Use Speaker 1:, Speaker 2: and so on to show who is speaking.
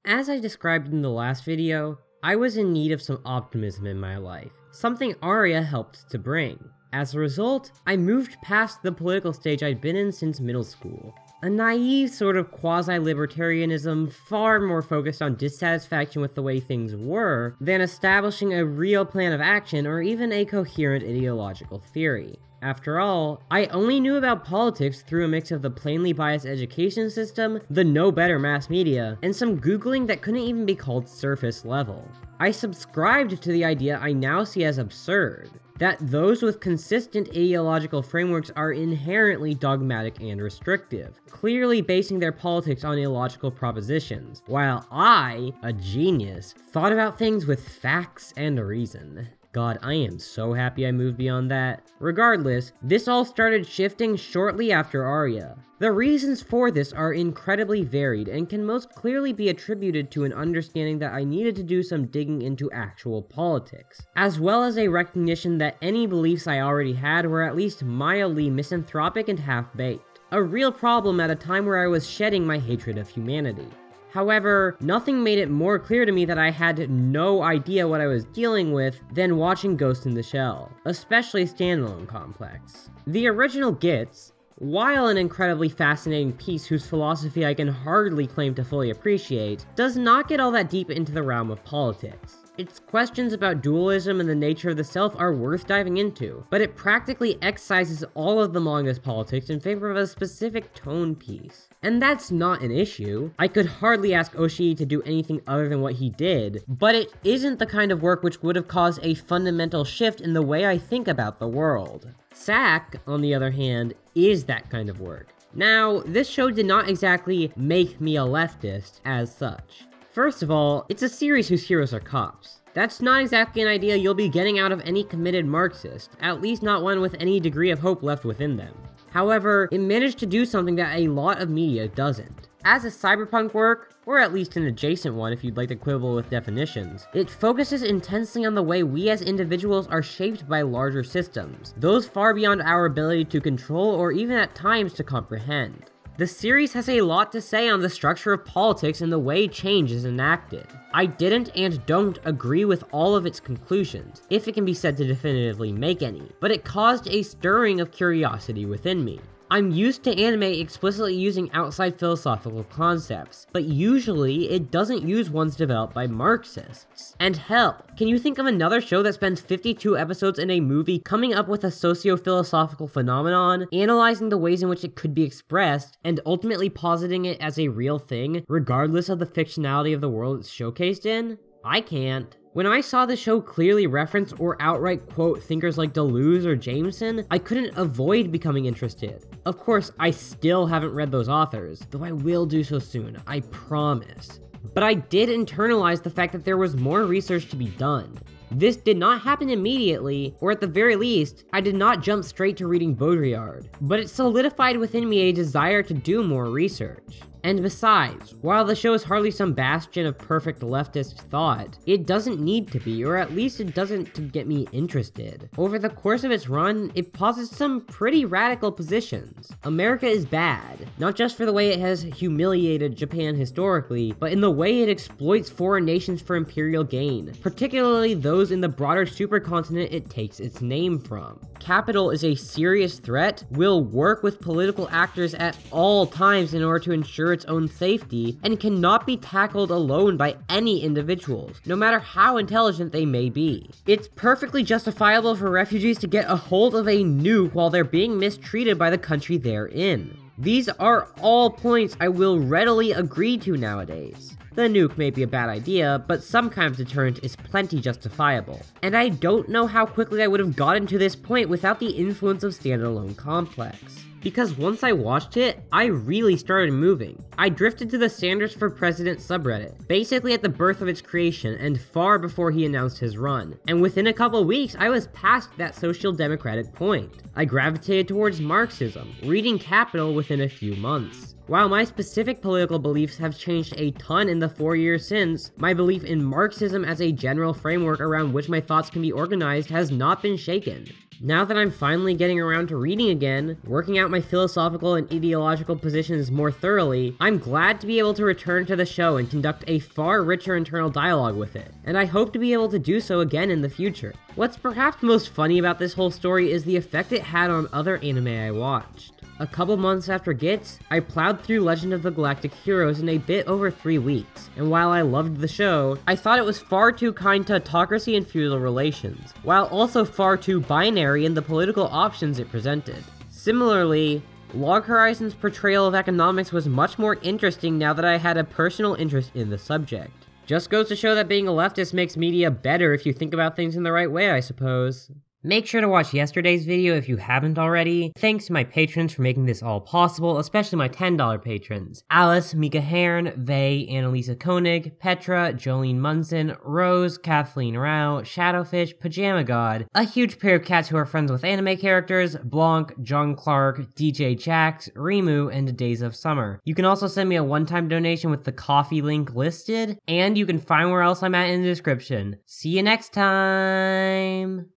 Speaker 1: As I described in the last video, I was in need of some optimism in my life, something Arya helped to bring. As a result, I moved past the political stage I'd been in since middle school. A naive sort of quasi-libertarianism far more focused on dissatisfaction with the way things were than establishing a real plan of action or even a coherent ideological theory. After all, I only knew about politics through a mix of the plainly biased education system, the no-better mass media, and some Googling that couldn't even be called surface level. I subscribed to the idea I now see as absurd, that those with consistent ideological frameworks are inherently dogmatic and restrictive, clearly basing their politics on illogical propositions, while I, a genius, thought about things with facts and reason. God, I am so happy I moved beyond that. Regardless, this all started shifting shortly after Arya. The reasons for this are incredibly varied and can most clearly be attributed to an understanding that I needed to do some digging into actual politics, as well as a recognition that any beliefs I already had were at least mildly misanthropic and half-baked. A real problem at a time where I was shedding my hatred of humanity. However, nothing made it more clear to me that I had no idea what I was dealing with than watching Ghost in the Shell, especially Standalone Complex. The original GITS, while an incredibly fascinating piece whose philosophy I can hardly claim to fully appreciate, does not get all that deep into the realm of politics. Its questions about dualism and the nature of the self are worth diving into, but it practically excises all of the manga's politics in favor of a specific tone piece. And that's not an issue. I could hardly ask Oshii to do anything other than what he did, but it isn't the kind of work which would have caused a fundamental shift in the way I think about the world. Sack, on the other hand, is that kind of work. Now, this show did not exactly make me a leftist as such. First of all, it's a series whose heroes are cops. That's not exactly an idea you'll be getting out of any committed Marxist, at least not one with any degree of hope left within them. However, it managed to do something that a lot of media doesn't. As a cyberpunk work, or at least an adjacent one if you'd like to quibble with definitions, it focuses intensely on the way we as individuals are shaped by larger systems, those far beyond our ability to control or even at times to comprehend. The series has a lot to say on the structure of politics and the way change is enacted. I didn't and don't agree with all of its conclusions, if it can be said to definitively make any, but it caused a stirring of curiosity within me. I'm used to anime explicitly using outside philosophical concepts, but usually it doesn't use ones developed by Marxists. And hell, can you think of another show that spends 52 episodes in a movie coming up with a socio-philosophical phenomenon, analyzing the ways in which it could be expressed, and ultimately positing it as a real thing, regardless of the fictionality of the world it's showcased in? I can't. When I saw the show clearly reference or outright quote thinkers like Deleuze or Jameson, I couldn't avoid becoming interested. Of course, I still haven't read those authors, though I will do so soon, I promise. But I did internalize the fact that there was more research to be done. This did not happen immediately, or at the very least, I did not jump straight to reading Baudrillard, but it solidified within me a desire to do more research. And besides, while the show is hardly some bastion of perfect leftist thought, it doesn't need to be, or at least it doesn't to get me interested. Over the course of its run, it posits some pretty radical positions. America is bad, not just for the way it has humiliated Japan historically, but in the way it exploits foreign nations for imperial gain, particularly those in the broader supercontinent it takes its name from. Capital is a serious threat, will work with political actors at all times in order to ensure its own safety, and cannot be tackled alone by any individuals, no matter how intelligent they may be. It's perfectly justifiable for refugees to get a hold of a nuke while they're being mistreated by the country they're in. These are all points I will readily agree to nowadays. The nuke may be a bad idea, but some kind of deterrent is plenty justifiable. And I don't know how quickly I would have gotten to this point without the influence of Standalone Complex. Because once I watched it, I really started moving. I drifted to the Sanders for President subreddit, basically at the birth of its creation and far before he announced his run. And within a couple weeks, I was past that social democratic point. I gravitated towards Marxism, reading Capital within a few months. While my specific political beliefs have changed a ton in the 4 years since, my belief in Marxism as a general framework around which my thoughts can be organized has not been shaken. Now that I'm finally getting around to reading again, working out my philosophical and ideological positions more thoroughly, I'm glad to be able to return to the show and conduct a far richer internal dialogue with it, and I hope to be able to do so again in the future. What's perhaps most funny about this whole story is the effect it had on other anime I watched. A couple months after GITS, I plowed through Legend of the Galactic Heroes in a bit over 3 weeks, and while I loved the show, I thought it was far too kind to autocracy and feudal relations, while also far too binary in the political options it presented. Similarly, Log Horizon's portrayal of economics was much more interesting now that I had a personal interest in the subject. Just goes to show that being a leftist makes media better if you think about things in the right way, I suppose. Make sure to watch yesterday's video if you haven't already. Thanks to my patrons for making this all possible, especially my $10 patrons. Alice, Mika Hearn, Vey, Annalisa Koenig, Petra, Jolene Munson, Rose, Kathleen Rao, Shadowfish, Pajama God, a huge pair of cats who are friends with anime characters, Blanc, John Clark, DJ Jax, Rimu, and Days of Summer. You can also send me a one-time donation with the coffee link listed, and you can find where else I'm at in the description. See you next time!